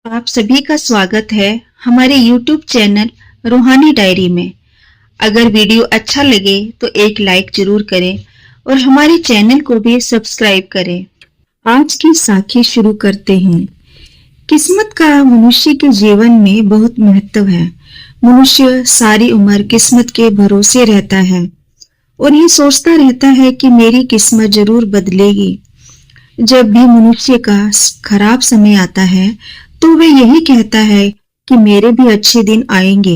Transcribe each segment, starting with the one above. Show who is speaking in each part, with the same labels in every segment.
Speaker 1: आप सभी का स्वागत है हमारे YouTube चैनल रूहानी डायरी में। अगर वीडियो अच्छा लगे तो एक लाइक जरूर करें और हमारे चैनल को भी सब्सक्राइब करें। आज की साखी शुरू करते हैं। किस्मत का मनुष्य के जीवन में बहुत महत्व है। मनुष्य सारी उम्र किस्मत के भरोसे रहता है और ये सोचता रहता है कि मेरी किस्मत जरूर बदलेगी। जब भी मनुष्य का खराब समय आता है तो वह यही कहता है कि मेरे भी अच्छे दिन आएंगे।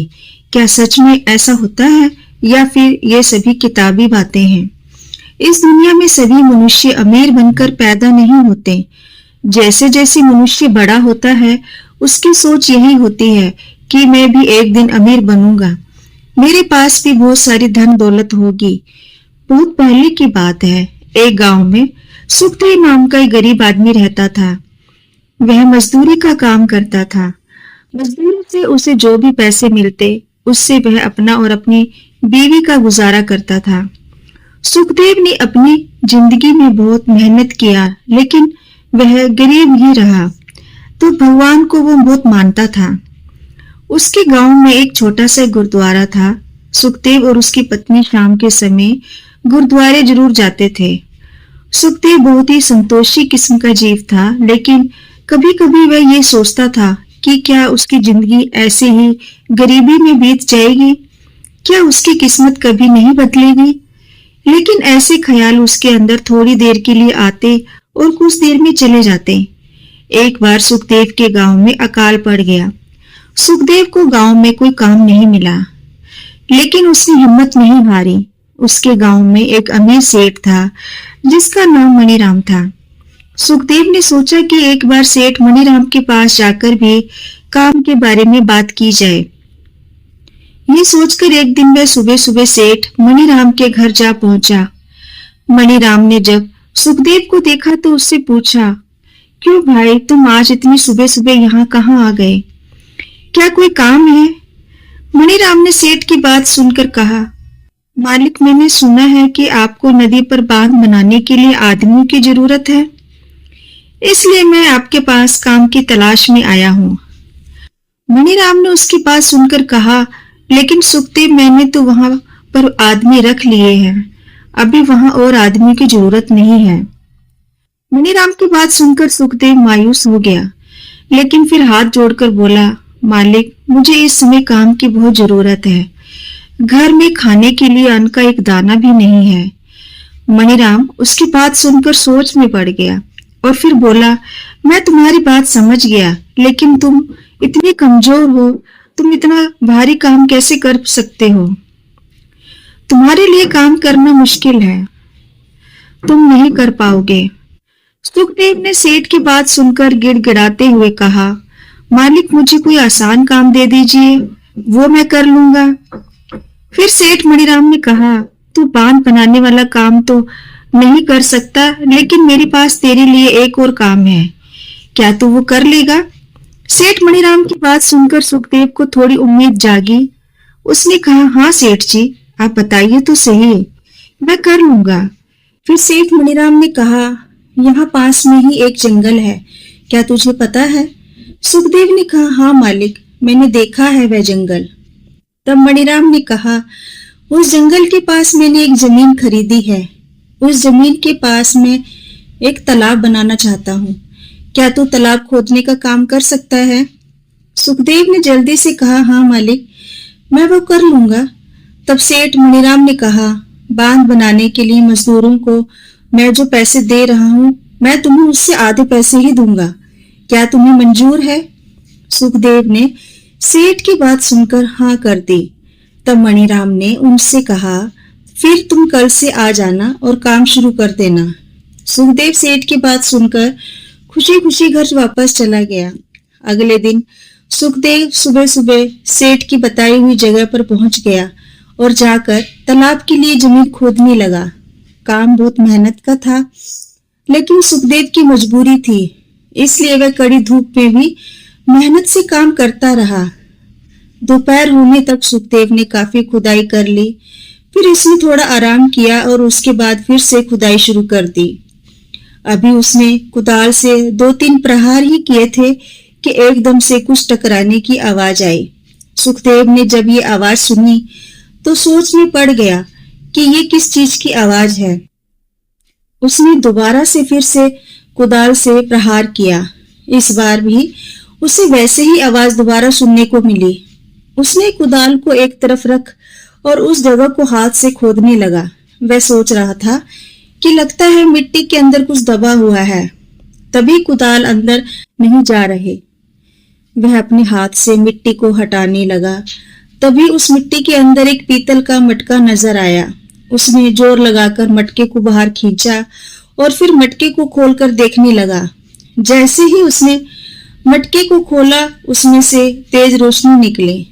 Speaker 1: क्या सच में ऐसा होता है या फिर ये सभी किताबी बातें हैं? इस दुनिया में सभी मनुष्य अमीर बनकर पैदा नहीं होते। जैसे जैसे मनुष्य बड़ा होता है उसकी सोच यही होती है कि मैं भी एक दिन अमीर बनूंगा, मेरे पास भी बहुत सारी धन दौलत होगी। बहुत पहले की बात है, एक गांव में सुखदेव नाम का एक गरीब आदमी रहता था। वह मजदूरी का काम करता था। मजदूरी से उसे जो भी पैसे मिलते उससे वह अपना और अपनी बीवी का गुजारा करता था। सुखदेव ने अपनी जिंदगी में बहुत मेहनत किया लेकिन वह गरीब ही रहा, तो भगवान को वो बहुत मानता था। उसके गांव में एक छोटा सा गुरुद्वारा था। सुखदेव और उसकी पत्नी शाम के समय गुरुद्वारे जरूर जाते थे। सुखदेव बहुत ही संतोषी किस्म का जीव था, लेकिन कभी कभी वह ये सोचता था कि क्या उसकी जिंदगी ऐसे ही गरीबी में बीत जाएगी, क्या उसकी किस्मत कभी नहीं बदलेगी। लेकिन ऐसे ख्याल उसके अंदर थोड़ी देर के लिए आते और कुछ देर में चले जाते। एक बार सुखदेव के गांव में अकाल पड़ गया। सुखदेव को गांव में कोई काम नहीं मिला, लेकिन उसने हिम्मत नहीं हारी। उसके गांव में एक अमीर सेठ था जिसका नाम मणिराम था। सुखदेव ने सोचा कि एक बार सेठ मणिराम के पास जाकर भी काम के बारे में बात की जाए। ये सोचकर एक दिन वह सुबह सुबह सेठ मणिराम के घर जा पहुंचा। मणिराम ने जब सुखदेव को देखा तो उससे पूछा, क्यों भाई, तुम आज इतनी सुबह सुबह यहाँ कहाँ आ गए? क्या कोई काम है? मणिराम ने सेठ की बात सुनकर कहा, मालिक, मैंने सुना है कि आपको नदी पर बांध बनाने के लिए आदमियों की जरूरत है, इसलिए मैं आपके पास काम की तलाश में आया हूँ। मणिराम ने उसकी बात सुनकर कहा, लेकिन सुखदेव, मैंने तो वहां पर आदमी रख लिए हैं, अभी वहां और आदमी की जरूरत नहीं है। मणिराम की बात सुनकर सुखदेव मायूस हो गया, लेकिन फिर हाथ जोड़कर बोला, मालिक, मुझे इस समय काम की बहुत जरूरत है। घर में खाने के लिए अन्न का एक दाना भी नहीं है। मणिराम उसकी बात सुनकर सोच में पड़ गया और फिर बोला, मैं तुम्हारी बात समझ गया, लेकिन तुम इतने कमजोर हो, तुम इतना भारी काम कैसे कर सकते हो? तुम्हारे लिए काम करना मुश्किल है, तुम नहीं कर पाओगे। सुखदेव ने सेठ की बात सुनकर गिड़गिड़ाते हुए कहा, मालिक, मुझे कोई आसान काम दे दीजिए, वो मैं कर लूंगा। फिर सेठ मणिराम ने कहा, तू बांध बनाने वाला काम तो नहीं कर सकता, लेकिन मेरे पास तेरे लिए एक और काम है, क्या तू वो कर लेगा? सेठ मणिराम की बात सुनकर सुखदेव को थोड़ी उम्मीद जागी। उसने कहा, हाँ सेठ जी, आप बताइए तो सही, मैं कर लूंगा। फिर सेठ मणिराम ने कहा, यहाँ पास में ही एक जंगल है, क्या तुझे पता है? सुखदेव ने कहा, हाँ मालिक, मैंने देखा है वह जंगल। तब मणिराम ने कहा, उस जंगल के पास मैंने एक जमीन खरीदी है, उस जमीन के पास में एक तालाब बनाना चाहता हूँ, क्या तू तालाब खोदने का काम कर सकता है? सुखदेव ने जल्दी से कहा, हाँ मालिक, मैं वो कर लूंगा। तब सेठ मणिराम ने कहा, बांध बनाने के लिए मजदूरों को मैं जो पैसे दे रहा हूँ, मैं तुम्हें उससे आधे पैसे ही दूंगा, क्या तुम्हें मंजूर है? सुखदेव ने सेठ की बात सुनकर हाँ कर दी। तब मणिराम ने उनसे कहा, फिर तुम कल से आ जाना और काम शुरू कर देना। सुखदेव सेठ की बात सुनकर खुशी खुशी घर वापस चला गया। अगले दिन सुखदेव सुबह सुबह सेठ की बताई हुई जगह पर पहुंच गया और जाकर तालाब के लिए जमीन खोदने लगा। काम बहुत मेहनत का था, लेकिन सुखदेव की मजबूरी थी, इसलिए वह कड़ी धूप में भी मेहनत से काम करता रहा। दोपहर होने तक सुखदेव ने काफी खुदाई कर ली। फिर उसने थोड़ा आराम किया और उसके बाद फिर से खुदाई शुरू कर दी। अभी उसने कुदाल से 2-3 प्रहार ही किए थे कि एकदम से कुछ टकराने की आवाज आई। सुखदेव ने जब ये आवाज सुनी तो सोच में पड़ गया कि ये किस चीज की आवाज है। उसने दोबारा से फिर से कुदाल से प्रहार किया। इस बार भी उसे वैसे ही आवाज दोबारा सुनने को मिली। उसने कुदाल को एक तरफ रख और उस जगह को हाथ से खोदने लगा। वह सोच रहा था कि लगता है मिट्टी के अंदर कुछ दबा हुआ है, तभी कुदाल अंदर नहीं जा रहे। वह अपने हाथ से मिट्टी को हटाने लगा, तभी उस मिट्टी के अंदर एक पीतल का मटका नजर आया। उसने जोर लगाकर मटके को बाहर खींचा और फिर मटके को खोलकर देखने लगा। जैसे ही उसने मटके को खोला, उसमें से तेज रोशनी निकली।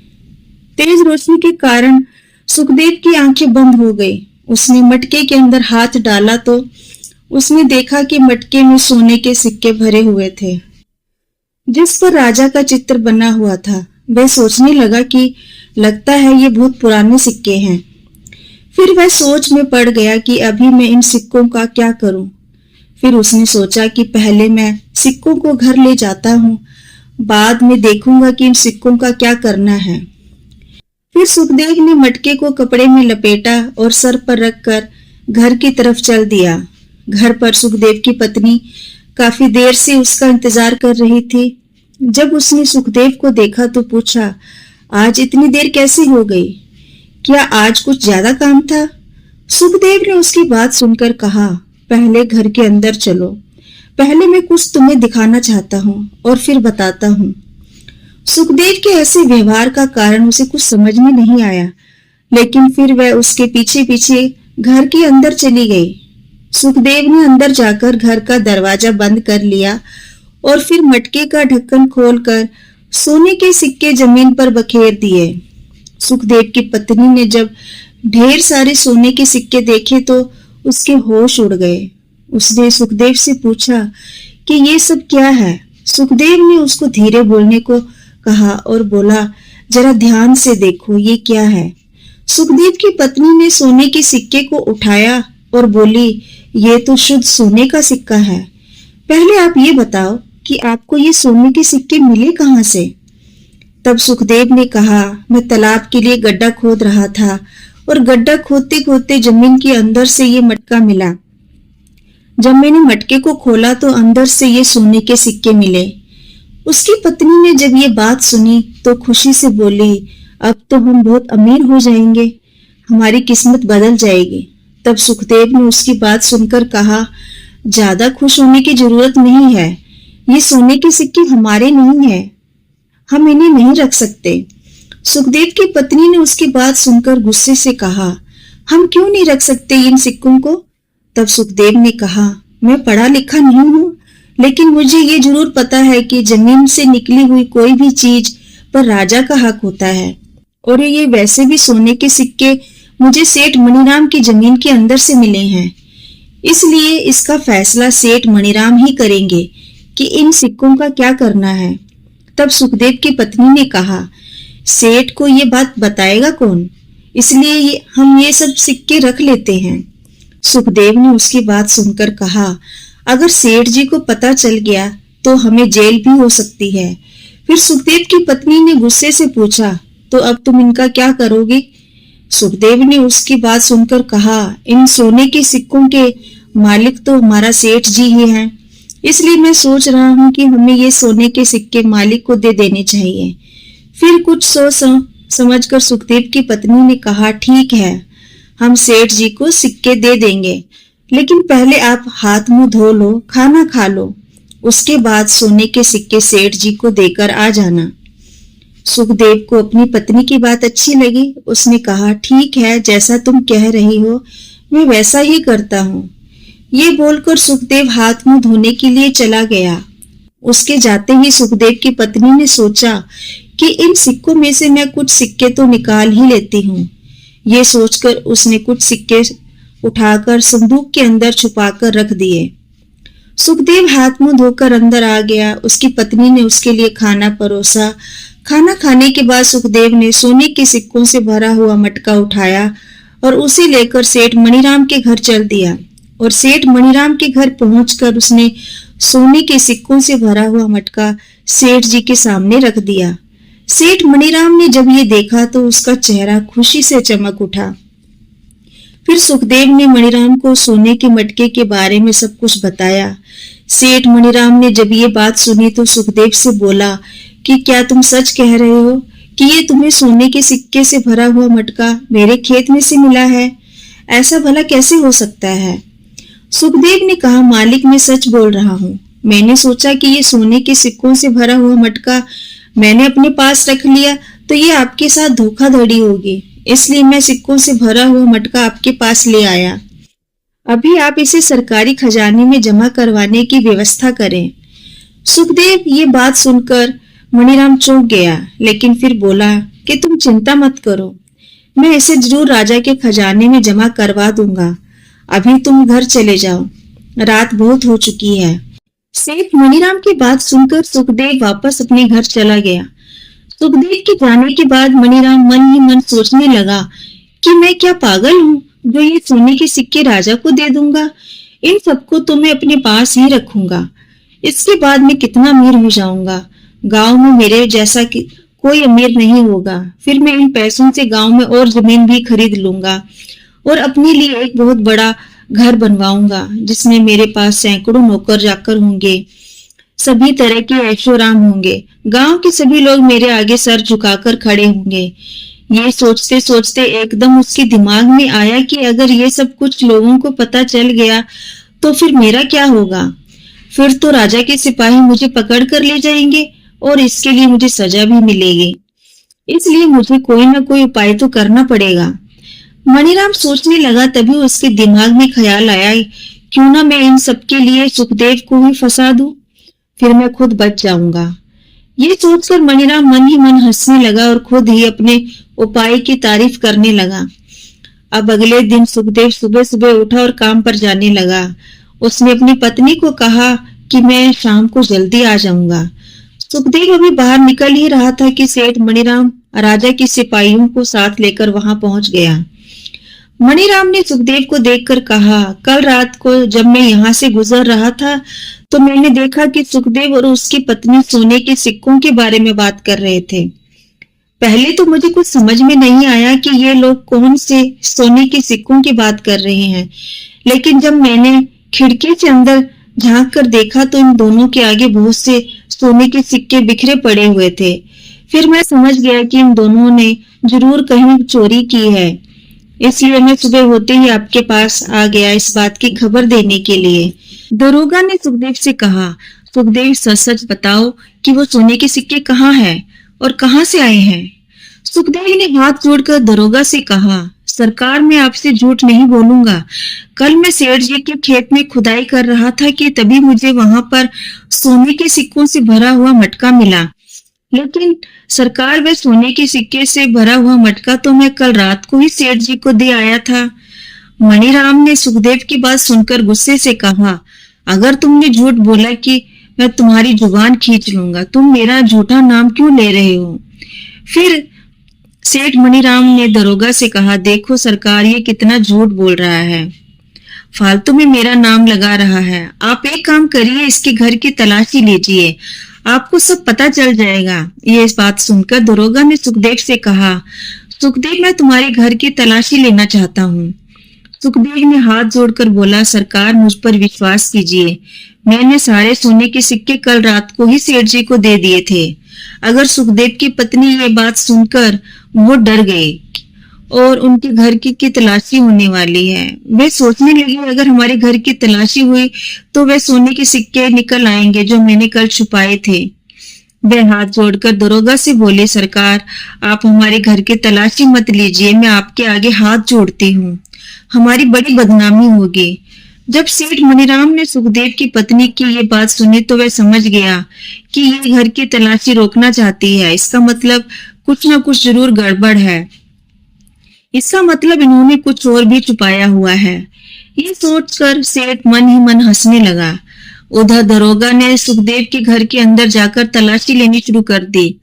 Speaker 1: तेज रोशनी के कारण सुखदेव की आंखें बंद हो गई। उसने मटके के अंदर हाथ डाला तो उसने देखा कि मटके में सोने के सिक्के भरे हुए थे, जिस पर राजा का चित्र बना हुआ था। वह सोचने लगा कि लगता है ये बहुत पुराने सिक्के हैं। फिर वह सोच में पड़ गया कि अभी मैं इन सिक्कों का क्या करूं। फिर उसने सोचा कि पहले मैं सिक्कों को घर ले जाता हूं, बाद में देखूंगा कि इन सिक्कों का क्या करना है। फिर सुखदेव ने मटके को कपड़े में लपेटा और सर पर रखकर घर की तरफ चल दिया। घर पर सुखदेव की पत्नी काफी देर से उसका इंतजार कर रही थी। जब उसने सुखदेव को देखा तो पूछा, आज इतनी देर कैसे हो गई? क्या आज कुछ ज्यादा काम था? सुखदेव ने उसकी बात सुनकर कहा, पहले घर के अंदर चलो, पहले मैं कुछ तुम्हें दिखाना चाहता हूँ और फिर बताता हूँ। सुखदेव के ऐसे व्यवहार का कारण उसे कुछ समझ में नहीं आया, लेकिन फिर वह उसके पीछे पीछे घर के अंदर चली गई। सुखदेव ने अंदर जाकर घर का दरवाजा बंद कर लिया और फिर मटके का ढक्कन खोलकर सोने के सिक्के जमीन पर बखेर दिए। सुखदेव की पत्नी ने जब ढेर सारे सोने के सिक्के देखे तो उसके होश उड़ गए। उसने सुखदेव से पूछा कि ये सब क्या है। सुखदेव ने उसको धीरे बोलने को कहा और बोला, जरा ध्यान से देखो ये क्या है। सुखदेव की पत्नी ने सोने के सिक्के को उठाया और बोली, ये तो शुद्ध सोने का सिक्का है। पहले आप ये बताओ कि आपको ये सोने के सिक्के मिले कहां से? तब सुखदेव ने कहा, मैं तालाब के लिए गड्ढा खोद रहा था और गड्ढा खोदते खोदते जमीन के अंदर से ये मटका मिला। जब मैंने मटके को खोला तो अंदर से ये सोने के सिक्के मिले। उसकी पत्नी ने जब ये बात सुनी तो खुशी से बोली, अब तो हम बहुत अमीर हो जाएंगे, हमारी किस्मत बदल जाएगी। तब सुखदेव ने उसकी बात सुनकर कहा, ज्यादा खुश होने की जरूरत नहीं है, ये सोने के सिक्के हमारे नहीं है, हम इन्हें नहीं रख सकते। सुखदेव की पत्नी ने उसकी बात सुनकर गुस्से से कहा, हम क्यों नहीं रख सकते इन सिक्कों को? तब सुखदेव ने कहा, मैं पढ़ा लिखा नहीं हूँ, लेकिन मुझे ये जरूर पता है कि जमीन से निकली हुई कोई भी चीज पर राजा का हक होता है, और ये वैसे भी सोने के सिक्के मुझे सेठ मणिराम की जमीन के अंदर से मिले हैं, इसलिए इसका फैसला सेठ मणिराम ही करेंगे कि इन सिक्कों का क्या करना है। तब सुखदेव की पत्नी ने कहा, सेठ को ये बात बताएगा कौन, इसलिए हम ये सब सिक्के रख लेते हैं। सुखदेव ने उसकी बात सुनकर कहा, अगर सेठ जी को पता चल गया तो हमें जेल भी हो सकती है। फिर सुखदेव की पत्नी ने गुस्से से पूछा, तो अब तुम इनका क्या करोगे? सुखदेव ने उसकी बात सुनकर कहा, इन सोने के सिक्कों के मालिक तो हमारा सेठ जी ही हैं, इसलिए मैं सोच रहा हूँ कि हमें ये सोने के सिक्के मालिक को दे देने चाहिए। फिर कुछ सोच समझकर सुखदेव की पत्नी ने कहा, ठीक है, हम सेठ जी को सिक्के दे देंगे, लेकिन पहले आप हाथ मुंह धो लो, खाना खा लो, उसके बाद सोने के सिक्के सेठ जी को देकर आ जाना। सुखदेव को अपनी पत्नी की बात अच्छी लगी। उसने कहा, ठीक है, जैसा तुम कह रही हो मैं वैसा ही करता हूँ। ये बोलकर सुखदेव हाथ मुंह धोने के लिए चला गया। उसके जाते ही सुखदेव की पत्नी ने सोचा कि इन सिक्कों में से मैं कुछ सिक्के तो निकाल ही लेती हूँ। ये सोचकर उसने कुछ सिक्के उठाकर संदूक के अंदर छुपाकर रख दिए। सुखदेव हाथ मुंह धोकर अंदर आ गया। उसकी पत्नी ने उसके लिए खाना परोसा। खाना खाने के बाद सुखदेव ने सोने के सिक्कों से भरा हुआ मटका उठाया और उसे लेकर सेठ मणिराम के घर चल दिया। और सेठ मणिराम के घर पहुंचकर उसने सोने के सिक्कों से भरा हुआ मटका सेठ जी के सामने रख दिया। सेठ मणिराम ने जब ये देखा तो उसका चेहरा खुशी से चमक उठा। फिर सुखदेव ने मणिराम को सोने के मटके के बारे में सब कुछ बताया। सेठ मणिराम ने जब ये बात सुनी तो सुखदेव से बोला कि क्या तुम सच कह रहे हो कि ये तुम्हें सोने के सिक्के से भरा हुआ मटका मेरे खेत में से मिला है? ऐसा भला कैसे हो सकता है? सुखदेव ने कहा, मालिक मैं सच बोल रहा हूँ। मैंने सोचा कि ये सोने के सिक्कों से भरा हुआ मटका मैंने अपने पास रख लिया तो ये आपके साथ धोखाधड़ी होगी, इसलिए मैं सिक्कों से भरा हुआ मटका आपके पास ले आया। अभी आप इसे सरकारी खजाने में जमा करवाने की व्यवस्था करें। सुखदेव ये बात सुनकर मणिराम चौंक गया, लेकिन फिर बोला कि तुम चिंता मत करो, मैं इसे जरूर राजा के खजाने में जमा करवा दूंगा। अभी तुम घर चले जाओ, रात बहुत हो चुकी है। सेठ मणिराम की बात सुनकर सुखदेव वापस अपने घर चला गया। सुखदेव के जाने के बाद मणिराम मन ही मन सोचने लगा कि मैं क्या पागल हूँ जो ये सोने के सिक्के राजा को दे दूंगा। इन सबको तो मैं अपने पास ही रखूंगा। इसके बाद मैं कितना अमीर हो जाऊंगा। गांव में मेरे जैसा कि कोई अमीर नहीं होगा। फिर मैं इन पैसों से गांव में और जमीन भी खरीद लूंगा और अपने लिए एक बहुत बड़ा घर बनवाऊंगा जिसमें मेरे पास सैकड़ों नौकर जाकर होंगे। सभी तरह के ऐशोराम होंगे। गांव के सभी लोग मेरे आगे सर झुकाकर खड़े होंगे। ये सोचते सोचते एकदम उसके दिमाग में आया कि अगर ये सब कुछ लोगों को पता चल गया तो फिर मेरा क्या होगा? फिर तो राजा के सिपाही मुझे पकड़ कर ले जाएंगे और इसके लिए मुझे सजा भी मिलेगी। इसलिए मुझे कोई ना कोई उपाय तो करना पड़ेगा। मणिराम सोचने लगा, तभी उसके दिमाग में ख्याल आया, क्यों ना मैं इन सबके लिए सुखदेव को ही फंसा दूं, फिर मैं खुद बच जाऊंगा। ये सोचकर मणिराम मन ही मन हंसने लगा और खुद ही अपने उपाय की तारीफ करने लगा। अब अगले दिन सुखदेव सुबह सुबह उठा और काम पर जाने लगा। उसने अपनी पत्नी को कहा कि मैं शाम को जल्दी आ जाऊंगा। सुखदेव अभी बाहर निकल ही रहा था कि सेठ मणिराम राजा के सिपाहियों को साथ लेकर वहां पहुंच गया। मणिराम ने सुखदेव को देखकर कहा, कल रात को जब मैं यहाँ से गुजर रहा था तो मैंने देखा कि सुखदेव और उसकी पत्नी सोने के सिक्कों के बारे में बात कर रहे थे। पहले तो मुझे कुछ समझ में नहीं आया कि ये लोग कौन से सोने के सिक्कों की बात कर रहे हैं, लेकिन जब मैंने खिड़की से अंदर झांक कर देखा तो इन दोनों के आगे बहुत से सोने के सिक्के बिखरे पड़े हुए थे। फिर मैं समझ गया कि इन दोनों ने जरूर कहीं चोरी की है, इसलिए मैं सुबह होते ही आपके पास आ गया इस बात की खबर देने के लिए। दरोगा ने सुखदेव से कहा, सुखदेव सच सच बताओ कि वो सोने के सिक्के कहाँ हैं और कहाँ से आए हैं? सुखदेव ने हाथ जोड़कर दरोगा से कहा, सरकार मैं आपसे झूठ नहीं बोलूंगा। कल मैं सेठ जी के खेत में खुदाई कर रहा था कि तभी मुझे वहां पर सोने के सिक्कों से भरा हुआ मटका मिला, लेकिन सरकार वह सोने के सिक्के से भरा हुआ मटका तो मैं कल रात को ही सेठ जी को दे आया था। मणिराम ने सुखदेव की बात सुनकर गुस्से से कहा, अगर तुमने झूठ बोला कि मैं तुम्हारी जुबान खींच लूंगा, तुम मेरा झूठा नाम क्यों ले रहे हो? फिर सेठ मणिराम ने दरोगा से कहा, देखो सरकार ये कितना झूठ बोल रहा है, फालतू में मेरा नाम लगा रहा है। आप एक काम करिए, इसके घर की तलाशी लीजिए, आपको सब पता चल जाएगा। ये बात सुनकर दरोगा ने सुखदेव से कहा, सुखदेव मैं तुम्हारे घर की तलाशी लेना चाहता हूँ। सुखदेव ने हाथ जोड़कर बोला, सरकार मुझ पर विश्वास कीजिए, मैंने सारे सोने के सिक्के कल रात को ही सेठ जी को दे दिए थे। अगर सुखदेव की पत्नी ये बात सुनकर वो डर गए और उनके घर की तलाशी होने वाली है। वे सोचने लगे अगर हमारे घर की तलाशी हुई तो वे सोने के सिक्के निकल आएंगे जो मैंने कल छुपाए थे। वे हाथ जोड़कर दरोगा से बोले, सरकार आप हमारे घर की तलाशी मत लीजिए, मैं आपके आगे हाथ जोड़ती हूँ, हमारी बड़ी बदनामी होगी। जब सेठ मणिराम ने सुखदेव की पत्नी की ये बात सुनी तो वह समझ गया कि ये घर की तलाशी रोकना चाहती है। इसका मतलब कुछ न कुछ जरूर गड़बड़ है, इसका मतलब इन्होंने कुछ और भी छुपाया हुआ है। ये सोचकर सेठ मन ही मन हंसने लगा। उधर दरोगा ने सुखदेव के घर के अंदर जाकर तलाशी लेनी शुरू कर दी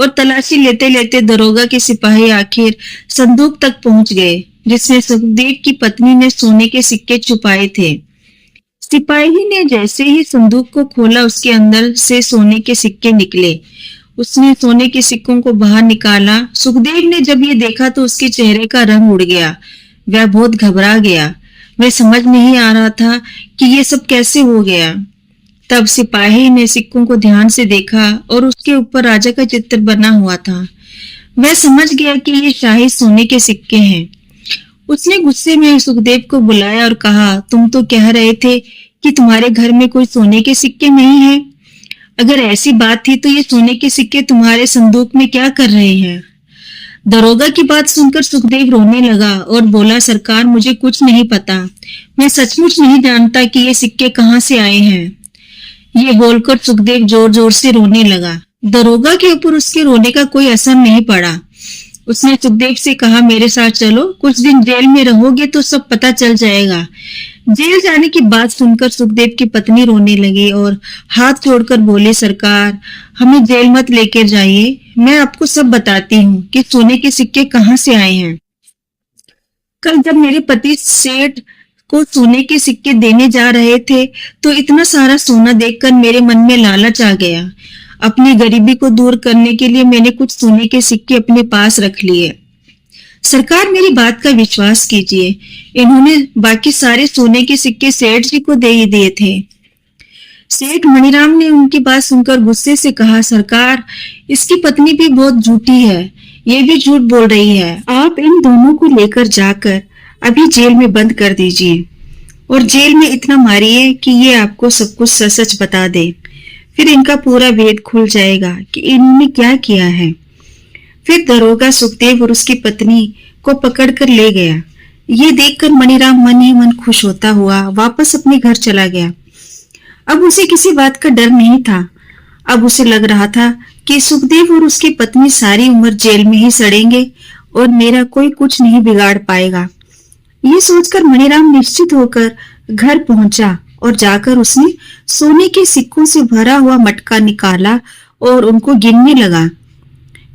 Speaker 1: और तलाशी लेते लेते दरोगा के सिपाही आखिर संदूक तक पहुंच गए जिसमें सुखदेव की पत्नी ने सोने के सिक्के छुपाए थे। सिपाही ने जैसे ही संदूक को खोला, उसके अंदर से सोने के सिक्के निकले। उसने सोने के सिक्कों को बाहर निकाला। सुखदेव ने जब ये देखा तो उसके चेहरे का रंग उड़ गया। वह बहुत घबरा गया। वह समझ नहीं आ रहा था कि ये सब कैसे हो गया। तब सिपाही ने सिक्कों को ध्यान से देखा और उसके ऊपर राजा का चित्र बना हुआ था। वह समझ गया कि ये शाही सोने के सिक्के हैं। उसने गुस्से में सुखदेव को बुलाया और कहा, तुम तो कह रहे थे कि तुम्हारे घर में कोई सोने के सिक्के नहीं है। अगर ऐसी बात थी तो ये सोने के सिक्के तुम्हारे संदूक में क्या कर रहे हैं? दरोगा की बात सुनकर सुखदेव रोने लगा और बोला, सरकार, मुझे कुछ नहीं पता। मैं सचमुच नहीं जानता कि ये सिक्के कहाँ से आए हैं। ये बोलकर सुखदेव जोर जोर से रोने लगा। दरोगा के ऊपर उसके रोने का कोई असर नहीं पड़ा। उसने सुखदेव से कहा, मेरे साथ चलो, कुछ दिन जेल में रहोगे तो सब पता चल जाएगा। जेल जाने की बात सुनकर सुखदेव की पत्नी रोने लगी और हाथ जोड़कर बोले, सरकार, हमें जेल मत लेकर जाइए। मैं आपको सब बताती हूँ कि सोने के सिक्के कहाँ से आए हैं। कल जब मेरे पति सेठ को सोने के सिक्के देने जा रहे थे तो इतना सारा सोना देखकर मेरे मन में लालच आ गया। अपनी गरीबी को दूर करने के लिए मैंने कुछ सोने के सिक्के अपने पास रख लिए। सरकार, मेरी बात का विश्वास कीजिए, इन्होंने बाकी सारे सोने के सिक्के सेठ जी को दे ही दिए थे। सेठ मणिराम ने उनकी बात सुनकर गुस्से से कहा, सरकार, इसकी पत्नी भी बहुत झूठी है, ये भी झूठ बोल रही है। आप इन दोनों को लेकर जाकर अभी जेल में बंद कर दीजिए और जेल में इतना मारिए कि ये आपको सब कुछ सच सच बता दे। फिर इनका पूरा भेद खुल जाएगा कि इन्होंने क्या किया है। फिर दरोगा सुखदेव और उसकी पत्नी को पकड़कर ले गया। ये देखकर मणिराम मन ही मन खुश होता हुआ वापस अपने घर चला गया। अब उसे किसी बात का डर नहीं था। अब उसे लग रहा था कि सुखदेव और उसकी पत्नी सारी उम्र जेल में ही सड़ेंगे और मेरा कोई कुछ नहीं बिगाड़ पाएगा। ये सोचकर मणिराम निश्चित होकर घर पहुंचा और जाकर उसने सोने के सिक्कों से भरा हुआ मटका निकाला और उनको गिनने लगा।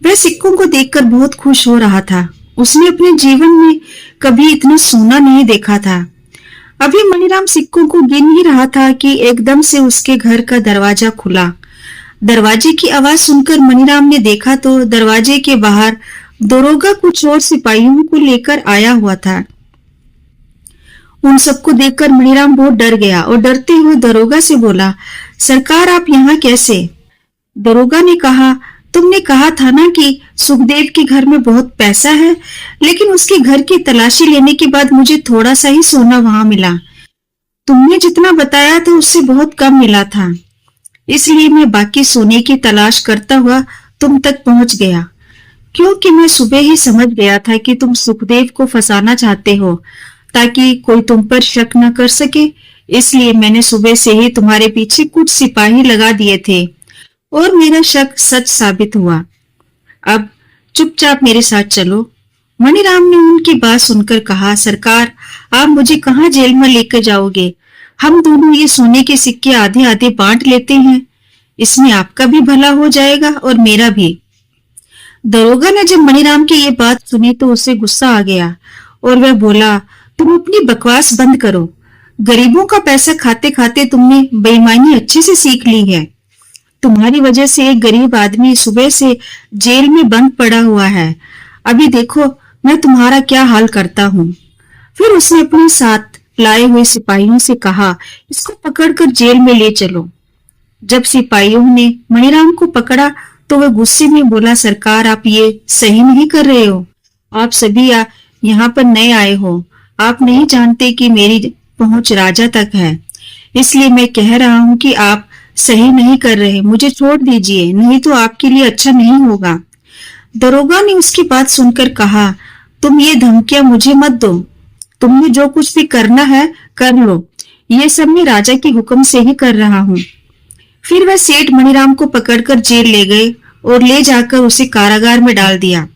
Speaker 1: वह सिक्कों को देखकर बहुत खुश हो रहा था। उसने अपने जीवन में कभी इतना सोना नहीं देखा था। अभी मणिराम सिक्कों को गिन ही रहा था कि एकदम से उसके घर का दरवाजा खुला। दरवाजे की आवाज सुनकर मणिराम ने देखा तो दरवाजे के बाहर दरोगा कुछ और सिपाहियों को लेकर आया हुआ था। उन सबको देखकर मणिराम बहुत डर गया और डरते हुए दरोगा से बोला, सरकार, आप यहाँ कैसे? दरोगा ने कहा, तुमने कहा था ना कि सुखदेव के घर में बहुत पैसा है, लेकिन उसके घर की तलाशी लेने के बाद मुझे थोड़ा सा ही सोना वहां मिला। तुमने जितना बताया था उससे बहुत कम मिला था, इसलिए मैं बाकी सोने की तलाश करता हुआ तुम तक पहुंच गया। क्योंकि मैं सुबह ही समझ गया था कि तुम सुखदेव को फंसाना चाहते हो ताकि कोई तुम पर शक न कर सके, इसलिए मैंने सुबह से ही तुम्हारे पीछे कुछ सिपाही लगा दिए थे और मेरा शक सच साबित हुआ। अब चुपचाप मेरे साथ चलो। मणिराम ने उनकी बात सुनकर कहा, सरकार, आप मुझे कहाँ जेल में लेकर जाओगे? हम दोनों ये सोने के सिक्के आधे आधे बांट लेते हैं, इसमें आपका भी भला हो जाएगा और मेरा भी। दरोगा ने जब मणिराम की ये बात सुनी तो उसे गुस्सा आ गया और वह बोला, तुम अपनी बकवास बंद करो। गरीबों का पैसा खाते खाते तुमने बेईमानी अच्छे से सीख ली है। तुम्हारी वजह से एक गरीब आदमी सुबह से जेल में बंद पड़ा हुआ है। अभी देखो मैं तुम्हारा क्या हाल करता हूँ। फिर उसने अपने साथ लाए हुए सिपाहियों से कहा, इसको पकड़कर जेल में ले चलो। जब सिपाहियों ने मणिराम को पकड़ा तो वह गुस्से में बोला, सरकार, आप ये सही नहीं कर रहे हो। आप सभी यहाँ पर नए आए हो, आप नहीं जानते कि मेरी पहुंच राजा तक है, इसलिए मैं कह रहा हूँ कि आप सही नहीं कर रहे। मुझे छोड़ दीजिए, नहीं तो आपके लिए अच्छा नहीं होगा। दरोगा ने उसकी बात सुनकर कहा, तुम ये धमकियां मुझे मत दो। तुमने जो कुछ भी करना है कर लो, ये सब मैं राजा के हुक्म से ही कर रहा हूँ। फिर वह सेठ मणिराम को पकड़कर जेल ले गए और ले जाकर उसे कारागार में डाल दिया।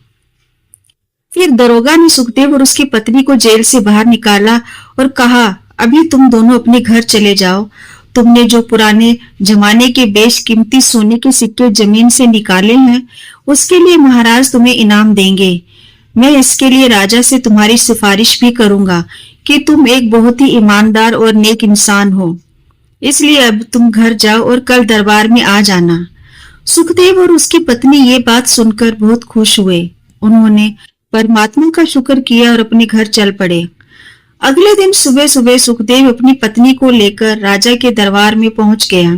Speaker 1: फिर दरोगा ने सुखदेव और उसकी पत्नी को जेल से बाहर निकाला और कहा, अभी तुम दोनों अपने घर चले जाओ। तुमने जो पुराने जमाने के बेशकीमती सोने के सिक्के जमीन से निकाले हैं, उसके लिए महाराज तुम्हें इनाम देंगे। मैं इसके लिए राजा से तुम्हारी सिफारिश भी करूंगा कि तुम एक बहुत ही ईमानदार और नेक इंसान हो। इसलिए अब तुम घर जाओ और कल दरबार में आ जाना। सुखदेव और उसकी पत्नी ये बात सुनकर बहुत खुश हुए। उन्होंने परमात्मा का शुक्र किया और अपने घर चल पड़े। अगले दिन सुबह सुबह सुखदेव अपनी पत्नी को लेकर राजा के दरबार में पहुंच गया।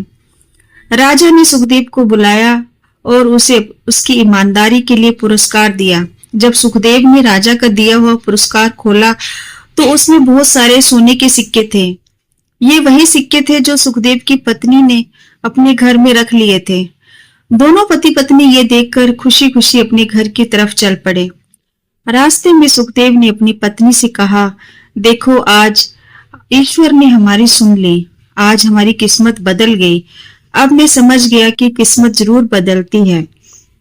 Speaker 1: राजा ने सुखदेव को बुलाया और उसे उसकी ईमानदारी के लिए पुरस्कार दिया। जब सुखदेव ने राजा का दिया हुआ पुरस्कार खोला तो उसमें बहुत सारे सोने के सिक्के थे। ये वही सिक्के थे जो सुखदेव की पत्नी ने अपने घर में रख लिए थे। दोनों पति पत्नी ये देखकर खुशी खुशी अपने घर की तरफ चल पड़े। रास्ते में सुखदेव ने अपनी पत्नी से कहा, देखो आज ईश्वर ने हमारी सुन ली, आज हमारी किस्मत बदल गई। अब मैं समझ गया कि किस्मत जरूर बदलती है,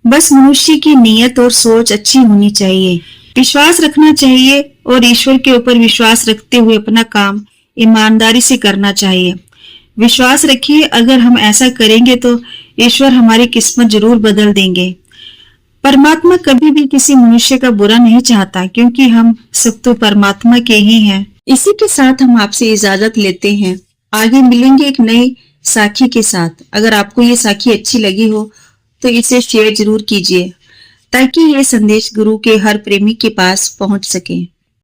Speaker 1: बस मनुष्य की नीयत और सोच अच्छी होनी चाहिए, विश्वास रखना चाहिए और ईश्वर के ऊपर विश्वास रखते हुए अपना काम ईमानदारी से करना चाहिए। विश्वास रखिए, अगर हम ऐसा करेंगे तो ईश्वर हमारी किस्मत जरूर बदल देंगे। परमात्मा कभी भी किसी मनुष्य का बुरा नहीं चाहता, क्योंकि हम सब तो परमात्मा के ही हैं। इसी के साथ हम आपसे इजाजत लेते हैं। आगे मिलेंगे एक नई साखी के साथ। अगर आपको ये साखी अच्छी लगी हो तो इसे शेयर जरूर कीजिए, ताकि ये संदेश गुरु के हर प्रेमी के पास पहुंच सके।